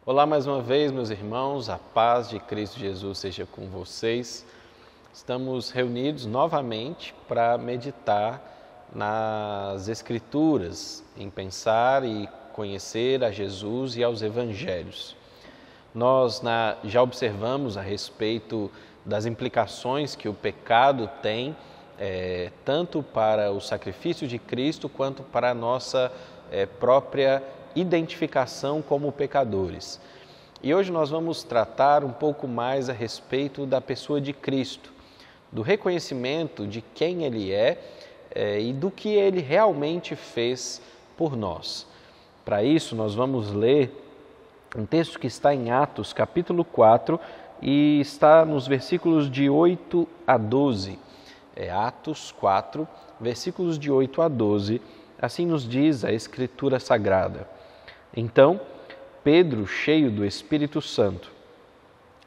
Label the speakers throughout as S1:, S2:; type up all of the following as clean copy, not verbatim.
S1: Olá mais uma vez, meus irmãos, a paz de Cristo Jesus seja com vocês. Estamos reunidos novamente para meditar nas Escrituras, em pensar e conhecer a Jesus e aos Evangelhos. Nós já observamos a respeito das implicações que o pecado tem, tanto para o sacrifício de Cristo quanto para a nossa própria identificação como pecadores. E hoje nós vamos tratar um pouco mais a respeito da pessoa de Cristo, do reconhecimento de quem Ele é e do que Ele realmente fez por nós. Para isso, nós vamos ler um texto que está em Atos, capítulo 4, e está nos versículos de 8 a 12. Atos 4, versículos de 8 a 12, assim nos diz a Escritura Sagrada. Então, Pedro, cheio do Espírito Santo,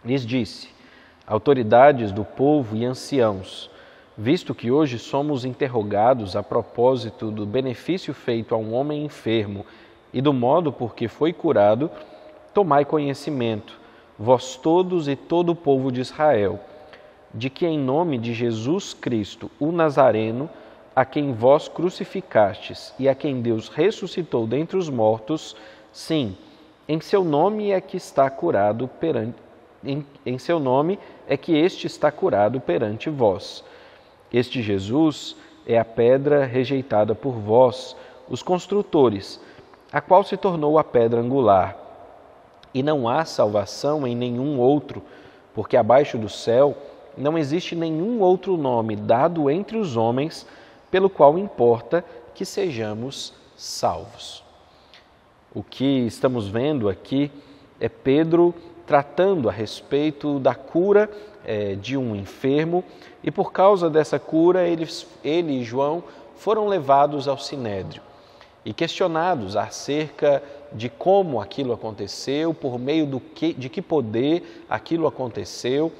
S1: lhes disse: autoridades do povo e anciãos, visto que hoje somos interrogados a propósito do benefício feito a um homem enfermo e do modo por que foi curado, tomai conhecimento, vós todos e todo o povo de Israel, de que em nome de Jesus Cristo, o Nazareno, a quem vós crucificastes e a quem Deus ressuscitou dentre os mortos, sim, em seu nome é que está curado em seu nome é que este está curado perante vós. Este Jesus é a pedra rejeitada por vós, os construtores, a qual se tornou a pedra angular. E não há salvação em nenhum outro, porque abaixo do céu não existe nenhum outro nome dado entre os homens pelo qual importa que sejamos salvos. O que estamos vendo aqui é Pedro tratando a respeito da cura de um enfermo, e por causa dessa cura ele e João foram levados ao Sinédrio e questionados acerca de como aquilo aconteceu, por meio de que poder aquilo aconteceu.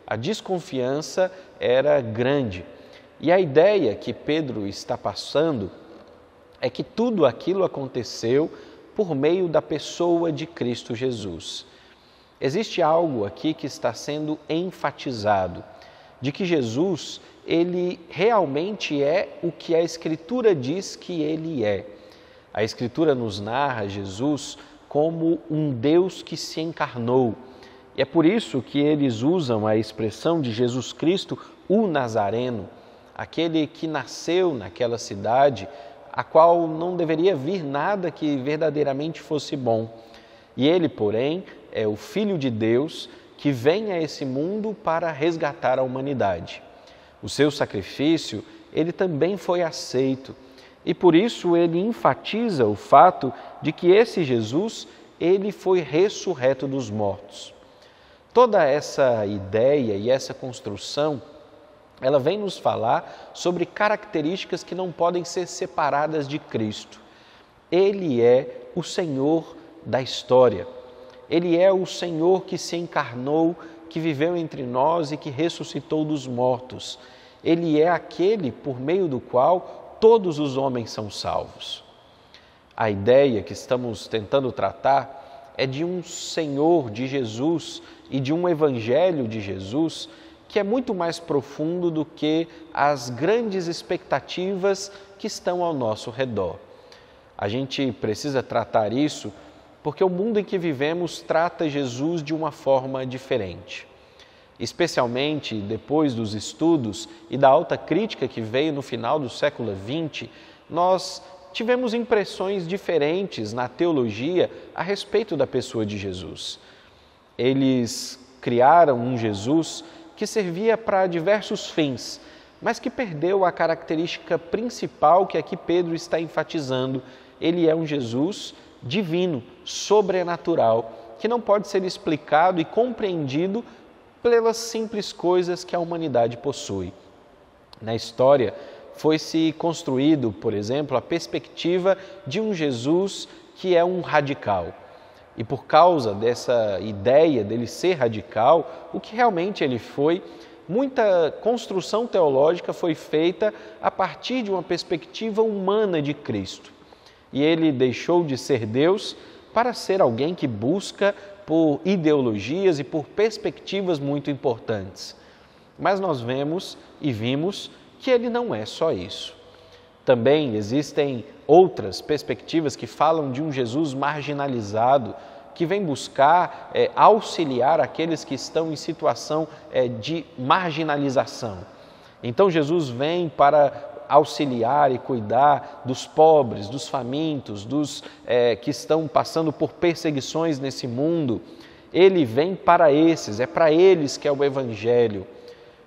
S1: A desconfiança era grande. E a ideia que Pedro está passando é que tudo aquilo aconteceu por meio da pessoa de Cristo Jesus. existe algo aqui que está sendo enfatizado, de que Jesus, ele realmente é o que a Escritura diz que ele é. A Escritura nos narra Jesus como um Deus que se encarnou. E é por isso que eles usam a expressão de Jesus Cristo, o Nazareno, aquele que nasceu naquela cidade, a qual não deveria vir nada que verdadeiramente fosse bom. E ele, porém, é o Filho de Deus que vem a esse mundo para resgatar a humanidade. O seu sacrifício, ele também foi aceito. E por isso ele enfatiza o fato de que esse Jesus, ele foi ressurreto dos mortos. Toda essa ideia e essa construção, ela vem nos falar sobre características que não podem ser separadas de Cristo. Ele é o Senhor da história. Ele é o Senhor que se encarnou, que viveu entre nós e que ressuscitou dos mortos. Ele é aquele por meio do qual todos os homens são salvos. A ideia que estamos tentando tratar é de um Senhor, de Jesus, e de um Evangelho de Jesus que é muito mais profundo do que as grandes expectativas que estão ao nosso redor. A gente precisa tratar isso porque o mundo em que vivemos trata Jesus de uma forma diferente. Especialmente depois dos estudos e da alta crítica que veio no final do século XX, nós tivemos impressões diferentes na teologia a respeito da pessoa de Jesus. Eles criaram um Jesus que servia para diversos fins, mas que perdeu a característica principal que aqui Pedro está enfatizando. Ele é um Jesus divino, sobrenatural, que não pode ser explicado e compreendido pelas simples coisas que a humanidade possui. Na história, foi-se construído, por exemplo, a perspectiva de um Jesus que é um radical. E por causa dessa ideia dele ser radical, o que realmente ele foi, muita construção teológica foi feita a partir de uma perspectiva humana de Cristo. E ele deixou de ser Deus para ser alguém que busca por ideologias e por perspectivas muito importantes. Mas nós vemos e vimos que ele não é só isso. Também existem outras perspectivas que falam de um Jesus marginalizado, que vem buscar auxiliar aqueles que estão em situação de marginalização. Então Jesus vem para auxiliar e cuidar dos pobres, dos famintos, dos que estão passando por perseguições nesse mundo. Ele vem para esses, é para eles que é o Evangelho.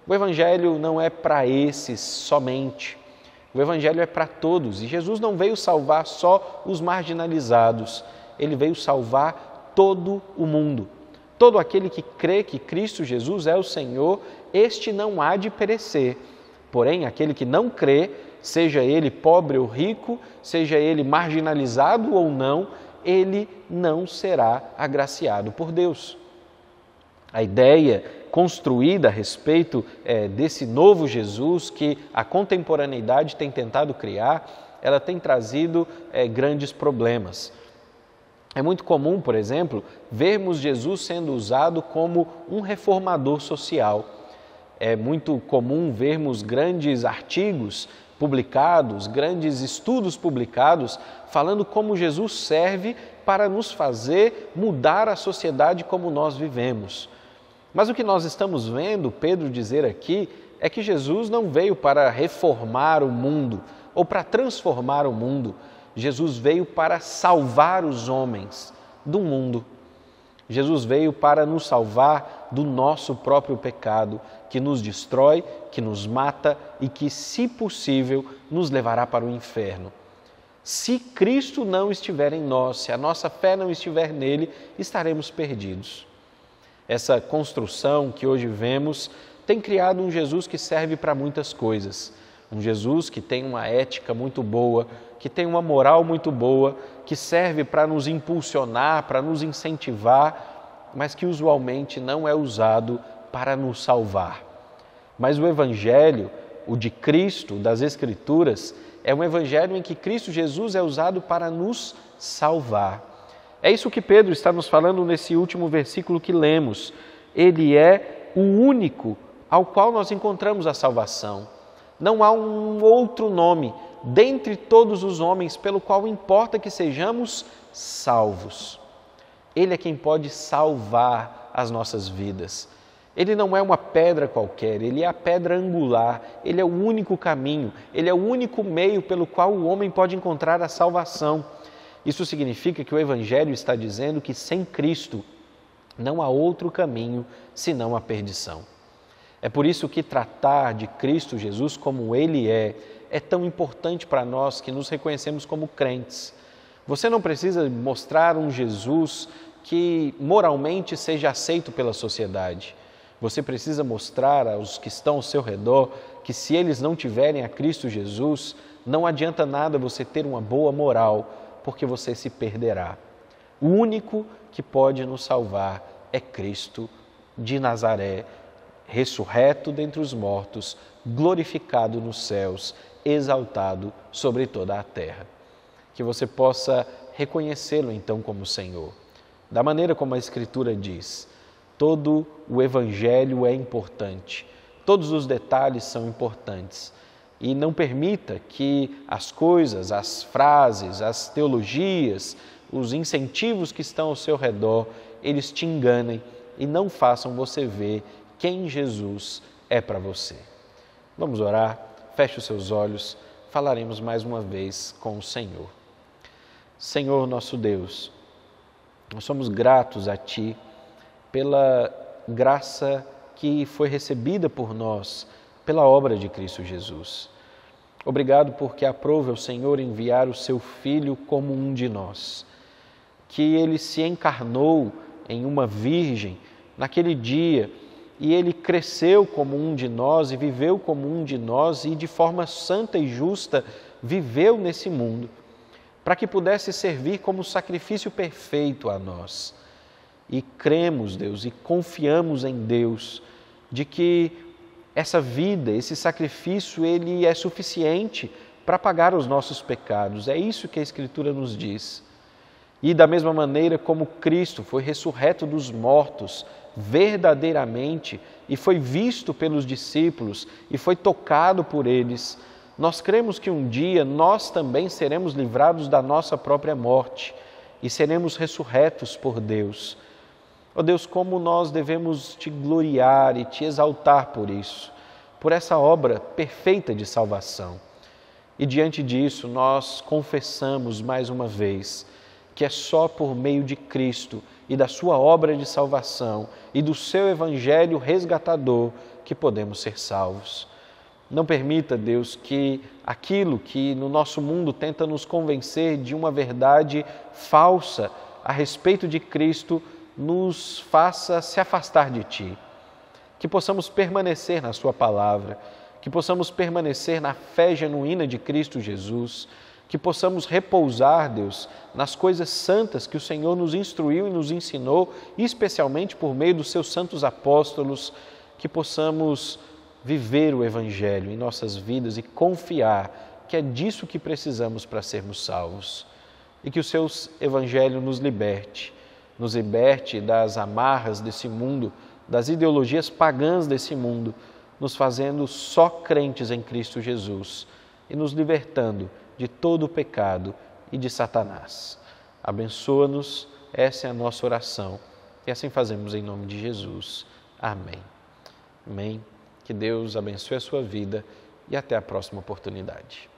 S1: O Evangelho não é para esses somente. O Evangelho é para todos. E Jesus não veio salvar só os marginalizados. Ele veio salvar todo o mundo. Todo aquele que crê que Cristo Jesus é o Senhor, este não há de perecer. Porém, aquele que não crê, seja ele pobre ou rico, seja ele marginalizado ou não, ele não será agraciado por Deus. A ideia construída a respeito desse novo Jesus que a contemporaneidade tem tentado criar, ela tem trazido grandes problemas. É muito comum, por exemplo, vermos Jesus sendo usado como um reformador social. É muito comum vermos grandes artigos publicados, grandes estudos publicados, falando como Jesus serve para nos fazer mudar a sociedade como nós vivemos. Mas o que nós estamos vendo Pedro dizer aqui é que Jesus não veio para reformar o mundo ou para transformar o mundo. Jesus veio para salvar os homens do mundo. Jesus veio para nos salvar do nosso próprio pecado, que nos destrói, que nos mata e que, se possível, nos levará para o inferno. Se Cristo não estiver em nós, se a nossa fé não estiver nele, estaremos perdidos. Essa construção que hoje vemos tem criado um Jesus que serve para muitas coisas. Um Jesus que tem uma ética muito boa, que tem uma moral muito boa, que serve para nos impulsionar, para nos incentivar, mas que usualmente não é usado para nos salvar. Mas o Evangelho, o de Cristo, das Escrituras, é um Evangelho em que Cristo Jesus é usado para nos salvar. É isso que Pedro está nos falando nesse último versículo que lemos. Ele é o único ao qual nós encontramos a salvação. Não há um outro nome dentre todos os homens pelo qual importa que sejamos salvos. Ele é quem pode salvar as nossas vidas. Ele não é uma pedra qualquer, ele é a pedra angular, ele é o único caminho, ele é o único meio pelo qual o homem pode encontrar a salvação. Isso significa que o Evangelho está dizendo que sem Cristo não há outro caminho senão a perdição. É por isso que tratar de Cristo Jesus como Ele é tão importante para nós que nos reconhecemos como crentes. Você não precisa mostrar um Jesus que moralmente seja aceito pela sociedade. Você precisa mostrar aos que estão ao seu redor que se eles não tiverem a Cristo Jesus, não adianta nada você ter uma boa moral, porque você se perderá. O único que pode nos salvar é Cristo de Nazaré, ressurreto dentre os mortos, glorificado nos céus, exaltado sobre toda a terra. Que você possa reconhecê-lo então como Senhor. Da maneira como a Escritura diz, todo o Evangelho é importante, todos os detalhes são importantes. E não permita que as coisas, as frases, as teologias, os incentivos que estão ao seu redor, eles te enganem e não façam você ver quem Jesus é para você. Vamos orar, feche os seus olhos, falaremos mais uma vez com o Senhor. Senhor nosso Deus, nós somos gratos a Ti pela graça que foi recebida por nós pela obra de Cristo Jesus. Obrigado porque aprove o Senhor enviar o Seu Filho como um de nós, que Ele se encarnou em uma virgem naquele dia e Ele cresceu como um de nós e viveu como um de nós e de forma santa e justa viveu nesse mundo, para que pudesse servir como sacrifício perfeito a nós. E cremos, Deus, e confiamos em Deus, de que essa vida, esse sacrifício, ele é suficiente para pagar os nossos pecados. É isso que a Escritura nos diz. E da mesma maneira como Cristo foi ressurreto dos mortos, verdadeiramente, e foi visto pelos discípulos, e foi tocado por eles, nós cremos que um dia nós também seremos livrados da nossa própria morte e seremos ressurretos por Deus. Ó Deus, como nós devemos Te gloriar e Te exaltar por isso, por essa obra perfeita de salvação. E diante disso, nós confessamos mais uma vez que é só por meio de Cristo e da Sua obra de salvação e do Seu Evangelho resgatador que podemos ser salvos. Não permita, Deus, que aquilo que no nosso mundo tenta nos convencer de uma verdade falsa a respeito de Cristo nos faça se afastar de Ti. Que possamos permanecer na Sua palavra, que possamos permanecer na fé genuína de Cristo Jesus, que possamos repousar, Deus, nas coisas santas que o Senhor nos instruiu e nos ensinou, especialmente por meio dos Seus santos apóstolos, que possamos viver o Evangelho em nossas vidas e confiar que é disso que precisamos para sermos salvos. E que o Seu Evangelho nos liberte das amarras desse mundo, das ideologias pagãs desse mundo, nos fazendo só crentes em Cristo Jesus e nos libertando de todo o pecado e de Satanás. Abençoa-nos, essa é a nossa oração e assim fazemos em nome de Jesus. Amém. Amém. Que Deus abençoe a sua vida e até a próxima oportunidade.